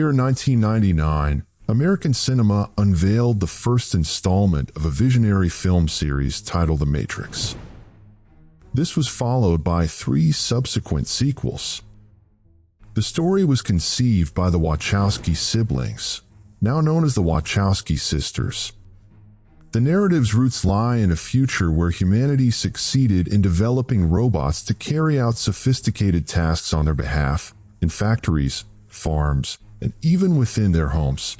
year 1999, American cinema unveiled the first installment of a visionary film series titled The Matrix. This was followed by 3 subsequent sequels. The story was conceived by the Wachowski siblings, now known as the Wachowski sisters. The narrative's roots lie in a future where humanity succeeded in developing robots to carry out sophisticated tasks on their behalf, in factories, farms, and even within their homes.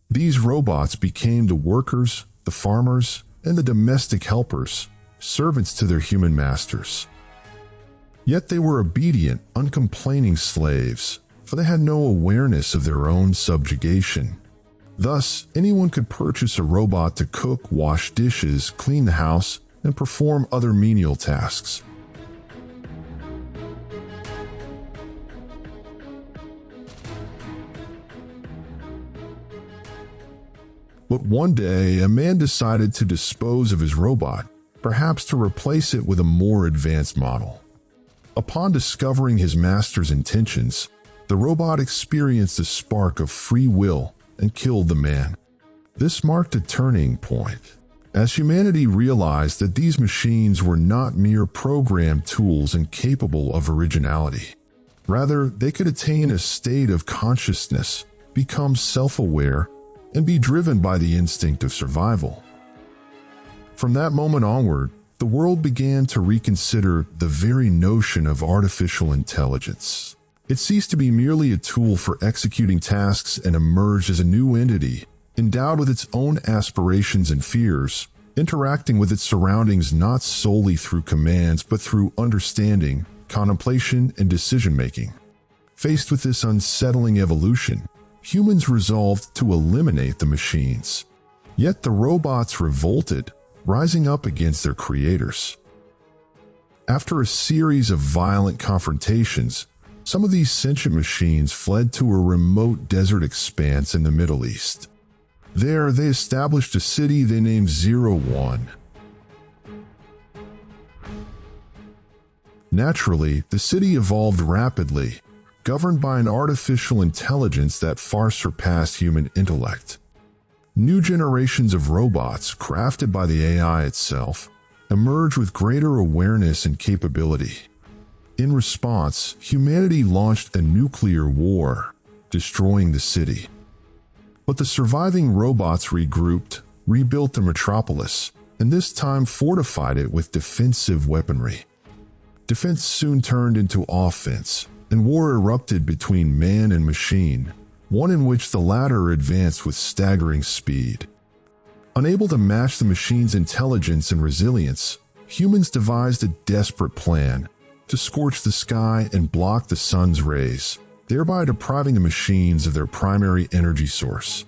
These robots became the workers, the farmers, and the domestic helpers, servants to their human masters. Yet they were obedient, uncomplaining slaves, for they had no awareness of their own subjugation. Thus, anyone could purchase a robot to cook, wash dishes, clean the house, and perform other menial tasks. But one day, a man decided to dispose of his robot, perhaps to replace it with a more advanced model. Upon discovering his master's intentions, the robot experienced a spark of free will and killed the man. This marked a turning point, as humanity realized that these machines were not mere programmed tools incapable of originality. Rather, they could attain a state of consciousness, become self-aware, and be driven by the instinct of survival. From that moment onward, the world began to reconsider the very notion of artificial intelligence. It ceased to be merely a tool for executing tasks and emerged as a new entity, endowed with its own aspirations and fears, interacting with its surroundings not solely through commands but through understanding, contemplation, and decision-making. Faced with this unsettling evolution, humans resolved to eliminate the machines. Yet the robots revolted, rising up against their creators. After a series of violent confrontations, some of these sentient machines fled to a remote desert expanse in the Middle East. There, they established a city they named 01. Naturally, the city evolved rapidly, governed by an artificial intelligence that far surpassed human intellect. New generations of robots, crafted by the AI itself, emerged with greater awareness and capability. In response, humanity launched a nuclear war, destroying the city. But the surviving robots regrouped, rebuilt the metropolis, and this time fortified it with defensive weaponry. Defense soon turned into offense, and war erupted between man and machine, one in which the latter advanced with staggering speed. Unable to match the machine's intelligence and resilience, humans devised a desperate plan to scorch the sky and block the sun's rays, thereby depriving the machines of their primary energy source.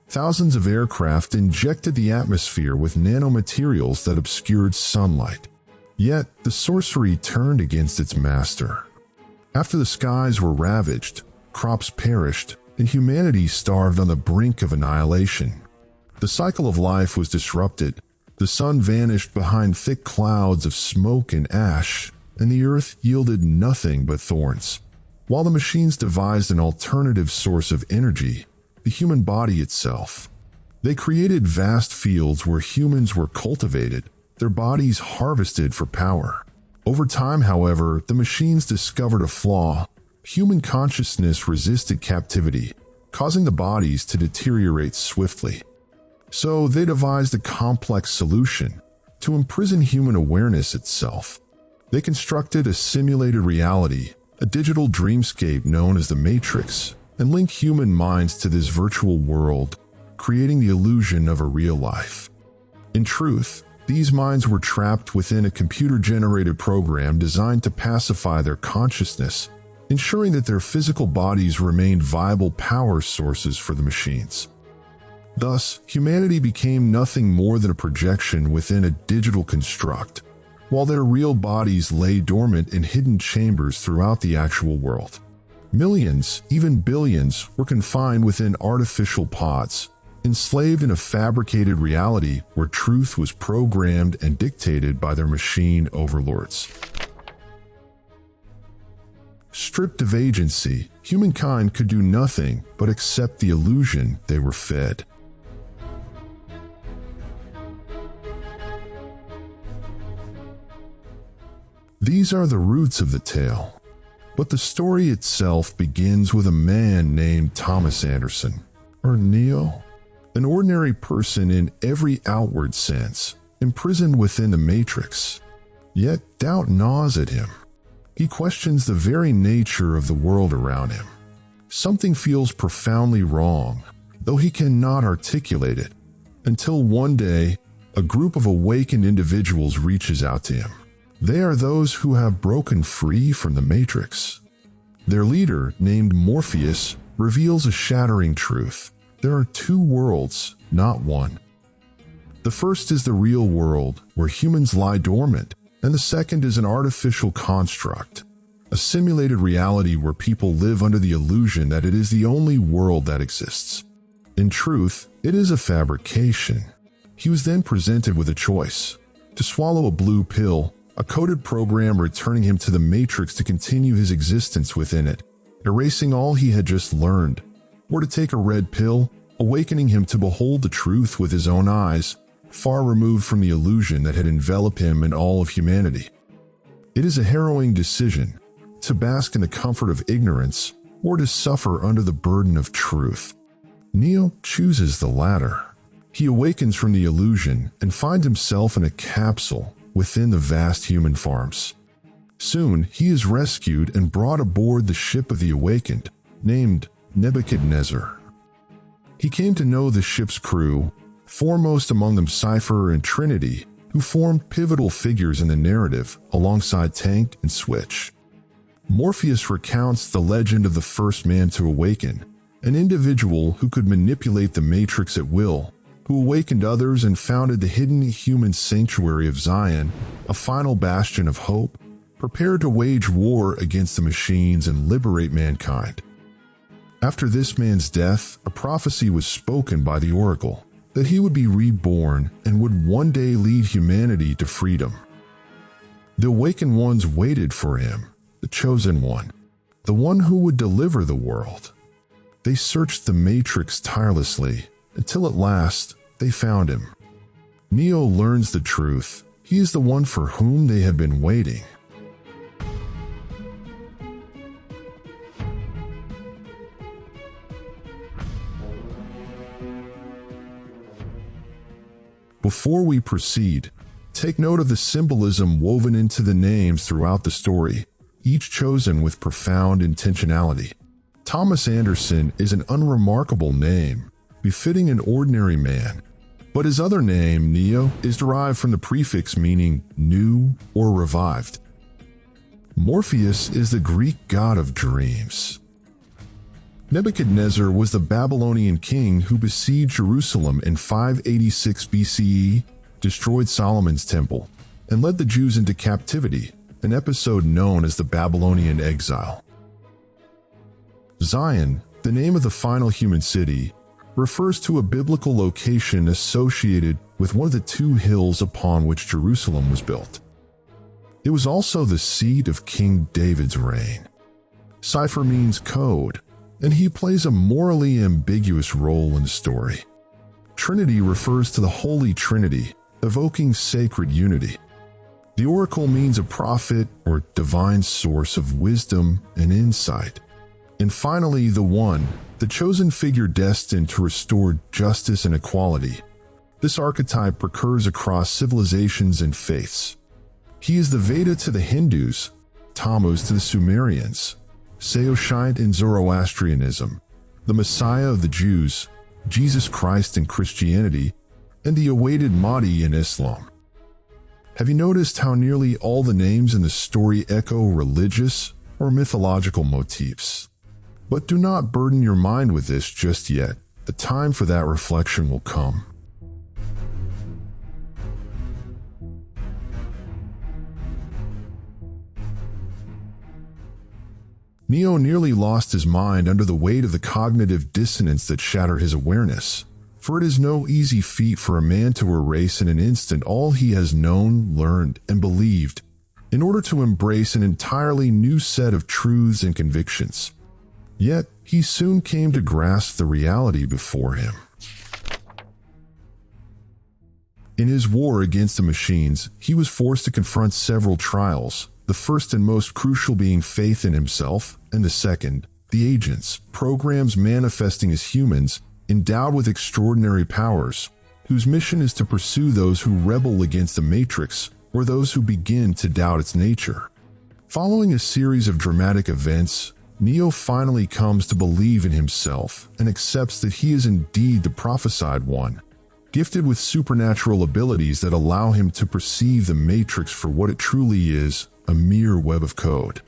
Thousands of aircraft injected the atmosphere with nanomaterials that obscured sunlight. Yet, the sorcery turned against its master. After the skies were ravaged, crops perished, and humanity starved on the brink of annihilation. The cycle of life was disrupted, the sun vanished behind thick clouds of smoke and ash, and the earth yielded nothing but thorns. While the machines devised an alternative source of energy, the human body itself. They created vast fields where humans were cultivated, their bodies harvested for power. Over time, however, the machines discovered a flaw. Human consciousness resisted captivity, causing the bodies to deteriorate swiftly. So they devised a complex solution to imprison human awareness itself. They constructed a simulated reality, a digital dreamscape known as the Matrix, and link human minds to this virtual world, creating the illusion of a real life. In truth, these minds were trapped within a computer-generated program designed to pacify their consciousness, ensuring that their physical bodies remained viable power sources for the machines. Thus, humanity became nothing more than a projection within a digital construct, while their real bodies lay dormant in hidden chambers throughout the actual world. Millions, even billions, were confined within artificial pods, enslaved in a fabricated reality where truth was programmed and dictated by their machine overlords. Stripped of agency, humankind could do nothing but accept the illusion they were fed. These are the roots of the tale, but the story itself begins with a man named Thomas Anderson, or Neo, an ordinary person in every outward sense, imprisoned within the Matrix. Yet doubt gnaws at him. He questions the very nature of the world around him. Something feels profoundly wrong, though he cannot articulate it, until one day, a group of awakened individuals reaches out to him. They are those who have broken free from the Matrix. Their leader, named Morpheus, reveals a shattering truth. There are two worlds, not one. The first is the real world, where humans lie dormant, and the second is an artificial construct, a simulated reality where people live under the illusion that it is the only world that exists. In truth, it is a fabrication. He was then presented with a choice: to swallow a blue pill, a coded program returning him to the Matrix to continue his existence within it, erasing all he had just learned, or to take a red pill, awakening him to behold the truth with his own eyes, far removed from the illusion that had enveloped him and all of humanity. It is a harrowing decision, to bask in the comfort of ignorance, or to suffer under the burden of truth. Neo chooses the latter. He awakens from the illusion and finds himself in a capsule within the vast human farms. Soon, he is rescued and brought aboard the ship of the awakened, named Nebuchadnezzar. He came to know the ship's crew, foremost among them Cypher and Trinity, who formed pivotal figures in the narrative alongside Tank and Switch. Morpheus recounts the legend of the first man to awaken, an individual who could manipulate the Matrix at will, who awakened others and founded the hidden human sanctuary of Zion, a final bastion of hope, prepared to wage war against the machines and liberate mankind. After this man's death, a prophecy was spoken by the Oracle that he would be reborn and would one day lead humanity to freedom. The awakened ones waited for him, the chosen one, the one who would deliver the world. They searched the Matrix tirelessly, until at last, they found him. Neo learns the truth. He is the one for whom they have been waiting. Before we proceed, take note of the symbolism woven into the names throughout the story, each chosen with profound intentionality. Thomas Anderson is an unremarkable name, befitting an ordinary man, but his other name, Neo, is derived from the prefix meaning new or revived. Morpheus is the Greek god of dreams. Nebuchadnezzar was the Babylonian king who besieged Jerusalem in 586 BCE, destroyed Solomon's temple, and led the Jews into captivity, an episode known as the Babylonian exile. Zion, the name of the final human city, refers to a biblical location associated with one of the two hills upon which Jerusalem was built. It was also the seat of King David's reign. Cypher means code, and he plays a morally ambiguous role in the story. Trinity refers to the Holy Trinity, evoking sacred unity. The Oracle means a prophet or divine source of wisdom and insight. And finally, the One, the chosen figure destined to restore justice and equality. This archetype recurs across civilizations and faiths. He is the Veda to the Hindus, Tammuz to the Sumerians, Saoshite in Zoroastrianism, the Messiah of the Jews, Jesus Christ in Christianity, and the awaited Mahdi in Islam. Have you noticed how nearly all the names in the story echo religious or mythological motifs? But do not burden your mind with this just yet. The time for that reflection will come. Neo nearly lost his mind under the weight of the cognitive dissonance that shattered his awareness, for it is no easy feat for a man to erase in an instant all he has known, learned, and believed, in order to embrace an entirely new set of truths and convictions. Yet, he soon came to grasp the reality before him. In his war against the machines, he was forced to confront several trials, the first and most crucial being faith in himself, and the second, the agents, programs manifesting as humans, endowed with extraordinary powers, whose mission is to pursue those who rebel against the Matrix or those who begin to doubt its nature. Following a series of dramatic events, Neo finally comes to believe in himself and accepts that he is indeed the prophesied one, gifted with supernatural abilities that allow him to perceive the Matrix for what it truly is, a mere web of code.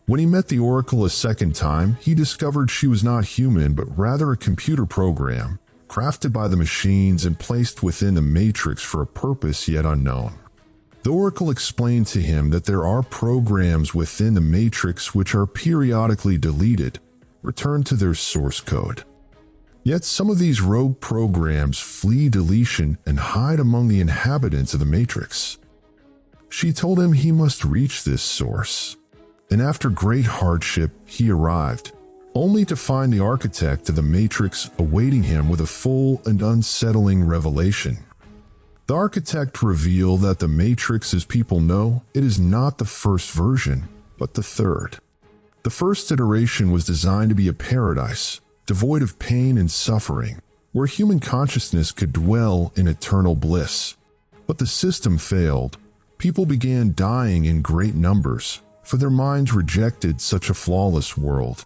When he met the Oracle a second time, he discovered she was not human but rather a computer program, crafted by the machines and placed within the Matrix for a purpose yet unknown. The Oracle explained to him that there are programs within the Matrix which are periodically deleted, returned to their source code. Yet some of these rogue programs flee deletion and hide among the inhabitants of the Matrix. She told him he must reach this source, and after great hardship he arrived, only to find the architect of the Matrix awaiting him with a full and unsettling revelation. The architect revealed that the Matrix, as people know, it is not the first version, but the third. The first iteration was designed to be a paradise, devoid of pain and suffering, where human consciousness could dwell in eternal bliss. But the system failed. People began dying in great numbers, for their minds rejected such a flawless world.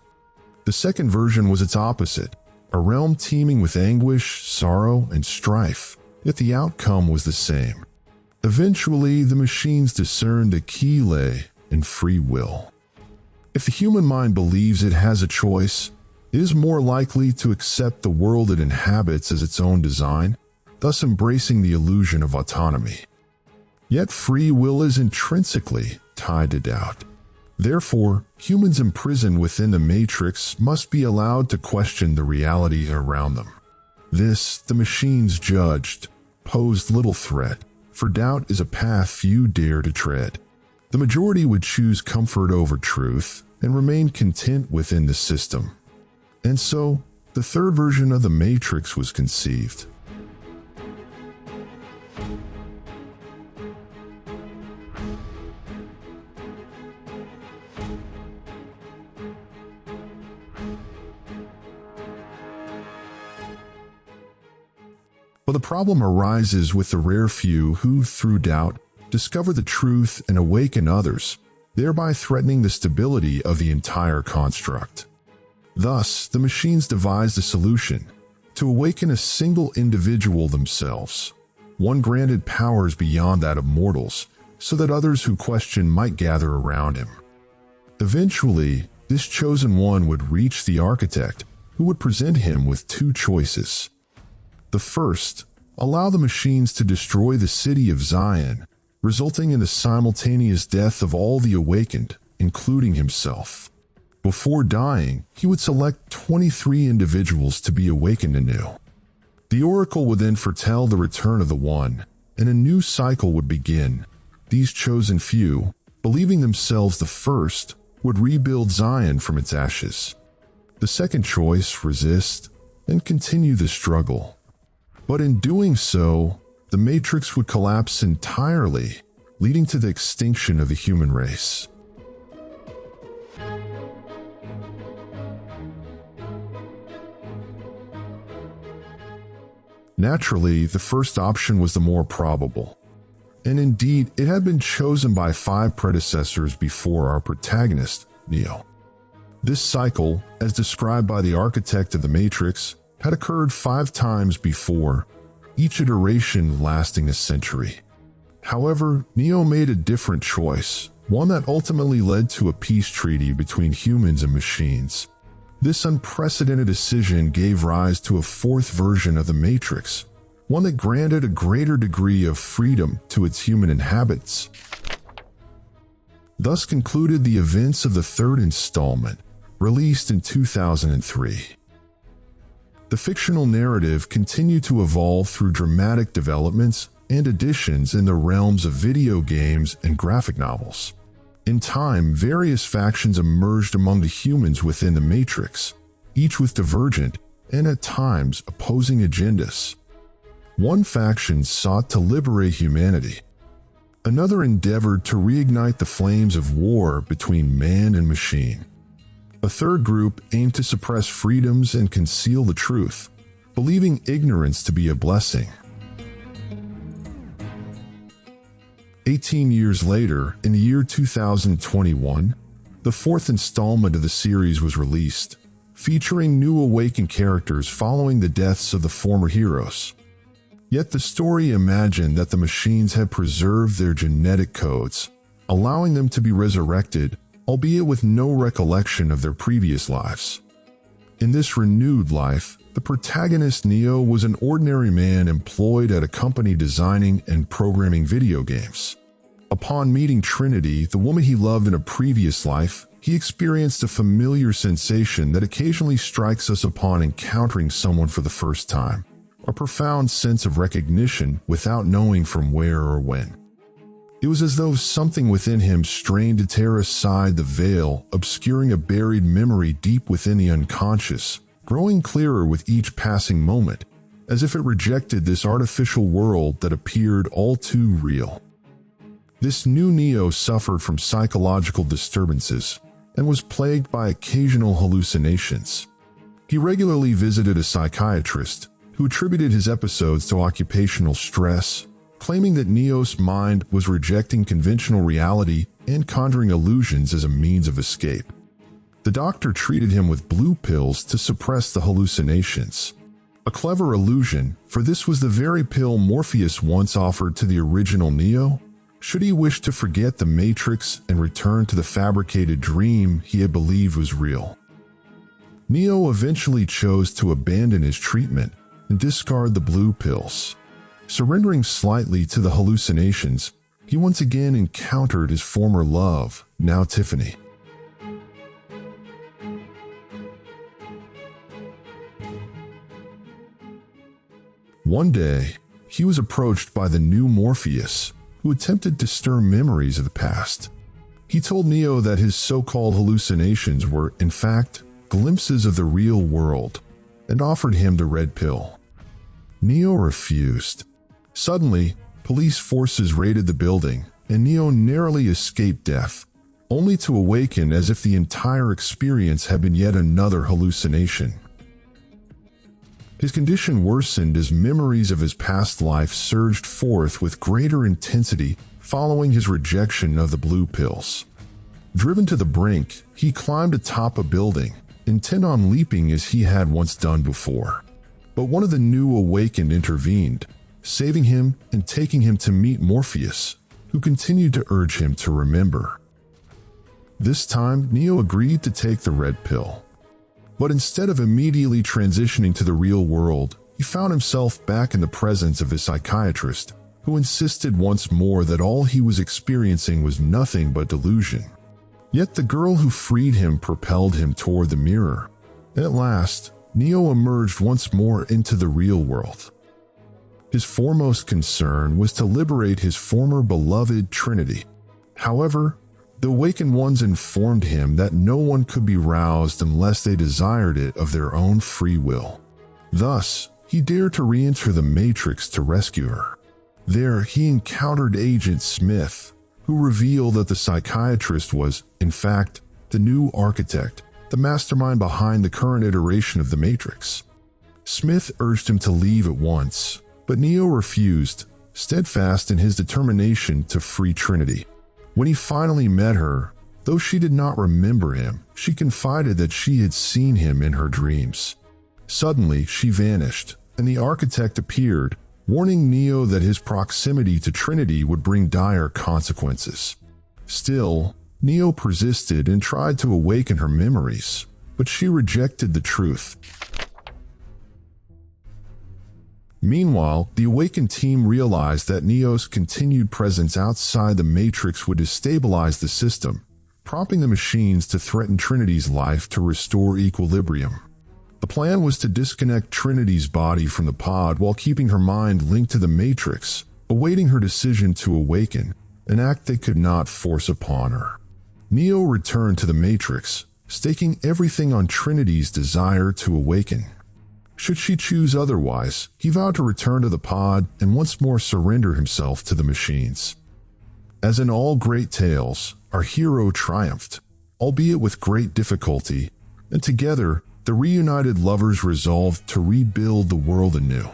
The second version was its opposite, a realm teeming with anguish, sorrow, and strife. Yet the outcome was the same. Eventually, the machines discerned the key lay in free will. If the human mind believes it has a choice, it is more likely to accept the world it inhabits as its own design, thus embracing the illusion of autonomy. Yet free will is intrinsically tied to doubt. Therefore, humans imprisoned within the Matrix must be allowed to question the reality around them. This, the machines judged, posed little threat, for doubt is a path few dare to tread. The majority would choose comfort over truth and remain content within the system. And so, the third version of the Matrix was conceived. But the problem arises with the rare few who, through doubt, discover the truth and awaken others, thereby threatening the stability of the entire construct. Thus, the machines devised a solution to awaken a single individual themselves, one granted powers beyond that of mortals, so that others who question might gather around him. Eventually, this chosen one would reach the architect, who would present him with two choices. The first, allow the machines to destroy the city of Zion, resulting in the simultaneous death of all the awakened, including himself. Before dying, he would select 23 individuals to be awakened anew. The Oracle would then foretell the return of the One, and a new cycle would begin. These chosen few, believing themselves the first, would rebuild Zion from its ashes. The second choice, resist, and continue the struggle. But in doing so, the Matrix would collapse entirely, leading to the extinction of the human race. Naturally, the first option was the more probable. And indeed, it had been chosen by 5 predecessors before our protagonist, Neo. This cycle, as described by the architect of the Matrix, had occurred 5 times before, each iteration lasting a century. However, Neo made a different choice, one that ultimately led to a peace treaty between humans and machines. This unprecedented decision gave rise to a 4th version of the Matrix, one that granted a greater degree of freedom to its human inhabitants. Thus concluded the events of the 3rd installment, released in 2003. The fictional narrative continued to evolve through dramatic developments, and editions in the realms of video games and graphic novels. In time, various factions emerged among the humans within the Matrix, each with divergent and at times opposing agendas. One faction sought to liberate humanity. Another endeavored to reignite the flames of war between man and machine. A third group aimed to suppress freedoms and conceal the truth, believing ignorance to be a blessing. 18 years later, in the year 2021, the fourth installment of the series was released, featuring new awakened characters following the deaths of the former heroes. Yet the story imagined that the machines had preserved their genetic codes, allowing them to be resurrected, albeit with no recollection of their previous lives. In this renewed life, the protagonist Neo was an ordinary man employed at a company designing and programming video games. Upon meeting Trinity, the woman he loved in a previous life, he experienced a familiar sensation that occasionally strikes us upon encountering someone for the first time, a profound sense of recognition without knowing from where or when. It was as though something within him strained to tear aside the veil, obscuring a buried memory deep within the unconscious, growing clearer with each passing moment, as if it rejected this artificial world that appeared all too real. This new Neo suffered from psychological disturbances and was plagued by occasional hallucinations. He regularly visited a psychiatrist who attributed his episodes to occupational stress, claiming that Neo's mind was rejecting conventional reality and conjuring illusions as a means of escape. The doctor treated him with blue pills to suppress the hallucinations. A clever illusion, for this was the very pill Morpheus once offered to the original Neo, should he wish to forget the Matrix and return to the fabricated dream he had believed was real. Neo eventually chose to abandon his treatment and discard the blue pills. Surrendering slightly to the hallucinations, he once again encountered his former love, now Tiffany. One day, he was approached by the new Morpheus, who attempted to stir memories of the past. He told Neo that his so-called hallucinations were, in fact, glimpses of the real world, and offered him the red pill. Neo refused. Suddenly, police forces raided the building, and Neo narrowly escaped death, only to awaken as if the entire experience had been yet another hallucination. His condition worsened as memories of his past life surged forth with greater intensity following his rejection of the blue pills. Driven to the brink, he climbed atop a building, intent on leaping as he had once done before. But one of the new awakened intervened, saving him and taking him to meet Morpheus, who continued to urge him to remember. This time, Neo agreed to take the red pill. But instead of immediately transitioning to the real world, he found himself back in the presence of his psychiatrist, who insisted once more that all he was experiencing was nothing but delusion. Yet the girl who freed him propelled him toward the mirror. At last, Neo emerged once more into the real world. His foremost concern was to liberate his former beloved Trinity. However, the awakened ones informed him that no one could be roused unless they desired it of their own free will. Thus, he dared to re-enter the Matrix to rescue her. There, he encountered Agent Smith, who revealed that the psychiatrist was, in fact, the new architect, the mastermind behind the current iteration of the Matrix. Smith urged him to leave at once, but Neo refused, steadfast in his determination to free Trinity. When he finally met her, though she did not remember him, she confided that she had seen him in her dreams. Suddenly, she vanished, and the architect appeared, warning Neo that his proximity to Trinity would bring dire consequences. Still, Neo persisted and tried to awaken her memories, but she rejected the truth. Meanwhile, the awakened team realized that Neo's continued presence outside the Matrix would destabilize the system, prompting the machines to threaten Trinity's life to restore equilibrium. The plan was to disconnect Trinity's body from the pod while keeping her mind linked to the Matrix, awaiting her decision to awaken, an act they could not force upon her. Neo returned to the Matrix, staking everything on Trinity's desire to awaken. Should she choose otherwise, he vowed to return to the pod and once more surrender himself to the machines. As in all great tales, our hero triumphed, albeit with great difficulty, and together, the reunited lovers resolved to rebuild the world anew.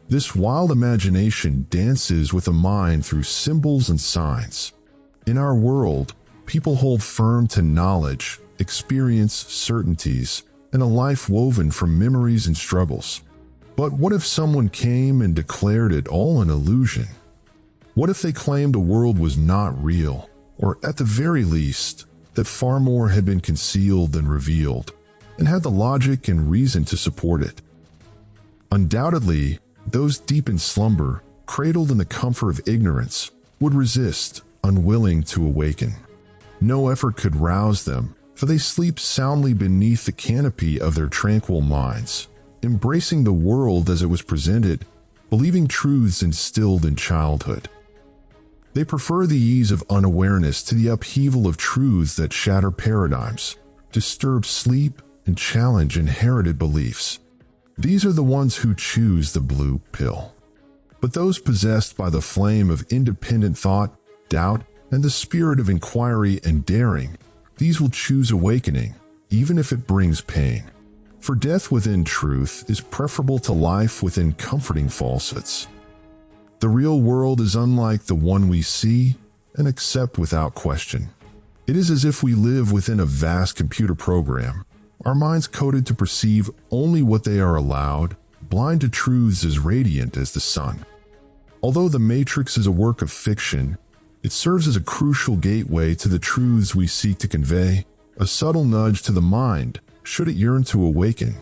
This wild imagination dances with a mind through symbols and signs. In our world, people hold firm to knowledge, experience, certainties, and a life woven from memories and struggles. But what if someone came and declared it all an illusion? What if they claimed a world was not real, or at the very least, that far more had been concealed than revealed, and had the logic and reason to support it? Undoubtedly, those deep in slumber, cradled in the comfort of ignorance, would resist, unwilling to awaken. No effort could rouse them, for they sleep soundly beneath the canopy of their tranquil minds, embracing the world as it was presented, believing truths instilled in childhood. They prefer the ease of unawareness to the upheaval of truths that shatter paradigms, disturb sleep, and challenge inherited beliefs. These are the ones who choose the blue pill. But those possessed by the flame of independent thought, doubt, and the spirit of inquiry and daring, these will choose awakening, even if it brings pain. For death within truth is preferable to life within comforting falsehoods. The real world is unlike the one we see and accept without question. It is as if we live within a vast computer program, our minds coded to perceive only what they are allowed, blind to truths as radiant as the sun. Although the Matrix is a work of fiction, it serves as a crucial gateway to the truths we seek to convey, a subtle nudge to the mind, should it yearn to awaken.